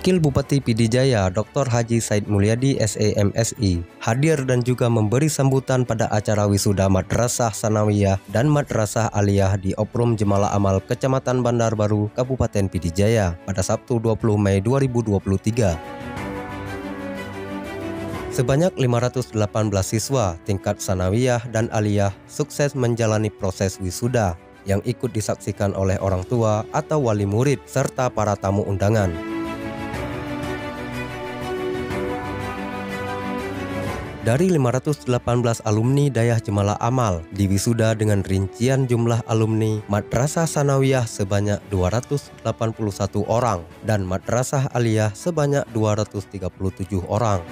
Wakil Bupati Pidijaya Dr. Haji Said Mulyadi SEMSI hadir dan juga memberi sambutan pada acara wisuda Madrasah Sanawiyah dan Madrasah Aliyah di Oprum Jemalah Amal Kecamatan Bandar Baru, Kabupaten Pidijaya pada Sabtu 20 Mei 2023. Sebanyak 518 siswa tingkat Sanawiyah dan Aliyah sukses menjalani proses wisuda yang ikut disaksikan oleh orang tua atau wali murid serta para tamu undangan. Dari 518 alumni Dayah Jemalah Amal diwisuda dengan rincian jumlah alumni Madrasah Sanawiyah sebanyak 281 orang dan Madrasah Aliyah sebanyak 237 orang.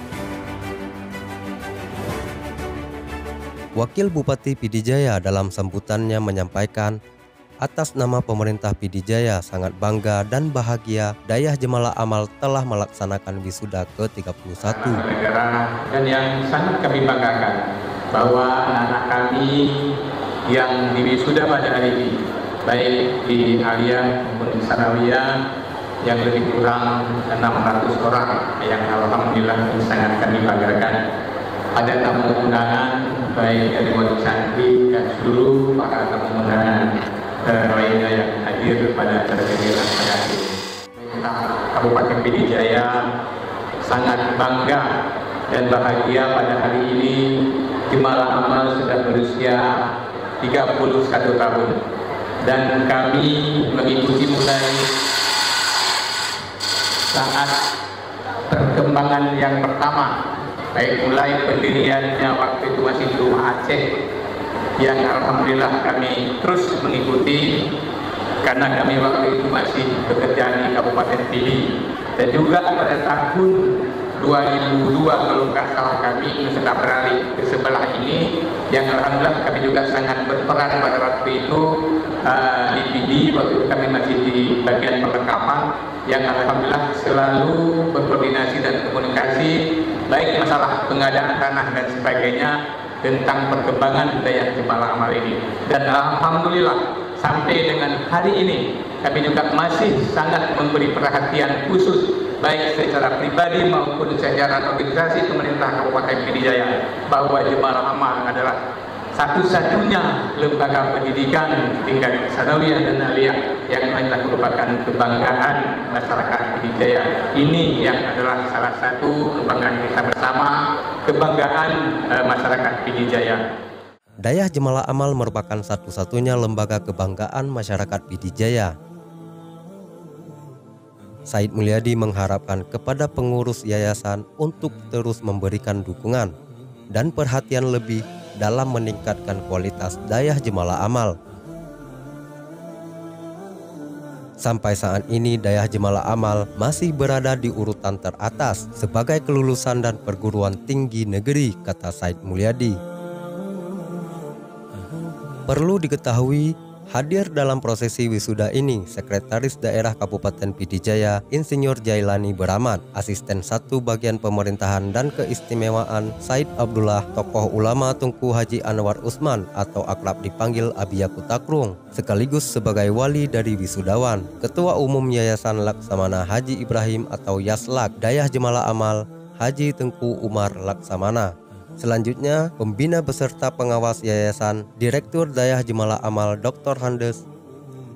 Wakil Bupati Pidijaya dalam sambutannya menyampaikan, atas nama pemerintah Pidijaya sangat bangga dan bahagia Dayah Jemalah Amal telah melaksanakan wisuda ke-31. Dan yang sangat kami banggakan bahwa anak-anak kami yang diwisuda pada hari ini, baik di Aliyah maupun di Sanawiyah, yang lebih kurang 600 orang, yang alhamdulillah sangat kami banggakan. Ada tamu undangan baik dari wali santri dan seluruh para tamu undangan lainnya yang hadir pada acara kegiatan pada hari ini. Kabupaten Pidijaya sangat bangga dan bahagia pada hari ini Jemalah Amal sudah berusia 31 tahun dan kami mengikuti mulai saat perkembangan yang pertama, baik mulai pendiriannya waktu itu masih di rumah Aceh, yang alhamdulillah kami terus mengikuti karena kami waktu itu masih bekerja di Kabupaten Pidi, dan juga pada tahun 2002 kalau nggak salah kami sudah beralih ke sebelah ini, yang alhamdulillah kami juga sangat berperan pada waktu itu di Pidi. Waktu itu kami masih di bagian perlengkapan, yang alhamdulillah selalu berkoordinasi dan komunikasi baik masalah pengadaan tanah dan sebagainya tentang perkembangan Dayah Jemalah Amal ini. Dan alhamdulillah sampai dengan hari ini kami juga masih sangat memberi perhatian khusus baik secara pribadi maupun secara organisasi pemerintah Kabupaten Pidijaya bahwa Jemalah Amal adalah satu-satunya lembaga pendidikan tingkat Sanawiyah dan Aliyah yang adalah merupakan kebanggaan masyarakat Pidijaya. Ini yang adalah salah satu kebanggaan kita bersama, kebanggaan masyarakat Pidijaya. Dayah Jemalah Amal merupakan satu-satunya lembaga kebanggaan masyarakat Pidijaya. Said Mulyadi mengharapkan kepada pengurus yayasan untuk terus memberikan dukungan dan perhatian lebih dalam meningkatkan kualitas Dayah Jemalah Amal. Sampai saat ini Dayah Jemalah Amal masih berada di urutan teratas sebagai kelulusan dan perguruan tinggi negeri, kata Said Mulyadi. Perlu diketahui, hadir dalam prosesi wisuda ini Sekretaris Daerah Kabupaten Pidijaya Insinyur Jailani Beramat, Asisten 1 Bagian Pemerintahan dan Keistimewaan Said Abdullah, tokoh ulama Tunku Haji Anwar Usman atau akrab dipanggil Abiyaku Takrung, sekaligus sebagai wali dari wisudawan, Ketua Umum Yayasan Laksamana Haji Ibrahim atau Yaslak Dayah Jemalah Amal Haji Tengku Umar Laksamana. Selanjutnya, pembina beserta pengawas yayasan Direktur Dayah Jemalah Amal Dr. Handes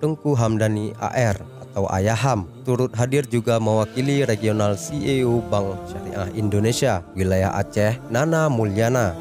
Tengku Hamdani AR atau Ayaham turut hadir, juga mewakili regional CEO Bank Syariah Indonesia wilayah Aceh Nana Mulyana.